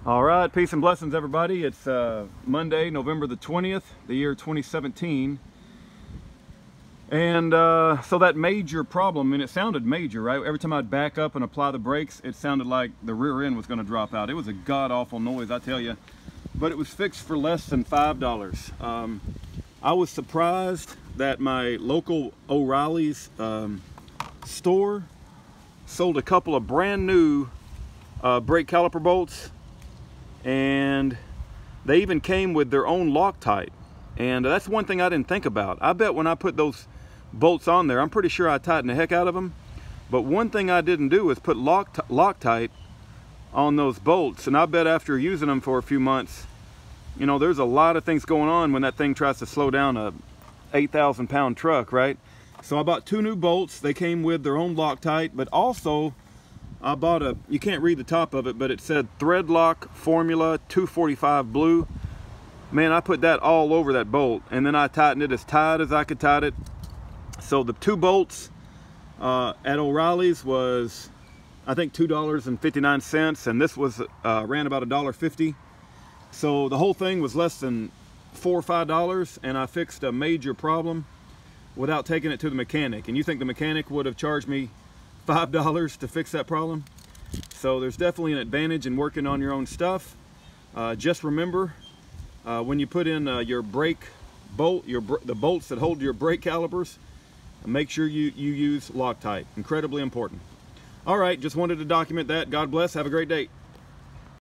All right, peace and blessings, everybody. It's Monday, November the 20th, the year 2017. And so that major problem, and it sounded major, right? Every time I'd back up and apply the brakes, it sounded like the rear end was going to drop out. It was a god-awful noise, I tell you. But it was fixed for less than $5. I was surprised that my local O'Reilly's store sold a couple of brand new brake caliper bolts, and they even came with their own Loctite. And that's one thing I didn't think about. I bet when I put those bolts on there, I'm pretty sure I tightened the heck out of them. But one thing I didn't do is put Loctite on those bolts. And I bet after using them for a few months, you know, there's a lot of things going on when that thing tries to slow down a 8,000-pound truck, right? So I bought two new bolts. They came with their own Loctite, but also I bought a, you can't read the top of it, but it said Threadlock Formula 245 Blue. Man, I put that all over that bolt, and then I tightened it as tight as I could tighten it. So the two bolts at O'Reilly's was, I think, $2.59, and this was ran about $1.50. So the whole thing was less than $4 or $5, and I fixed a major problem without taking it to the mechanic. And you think the mechanic would have charged me $5 to fix that problem? So there's definitely an advantage in working on your own stuff. Just remember, when you put in your brake bolt, the bolts that hold your brake calipers, make sure you use Loctite. Incredibly important. All right, just wanted to document that. God bless. Have a great day.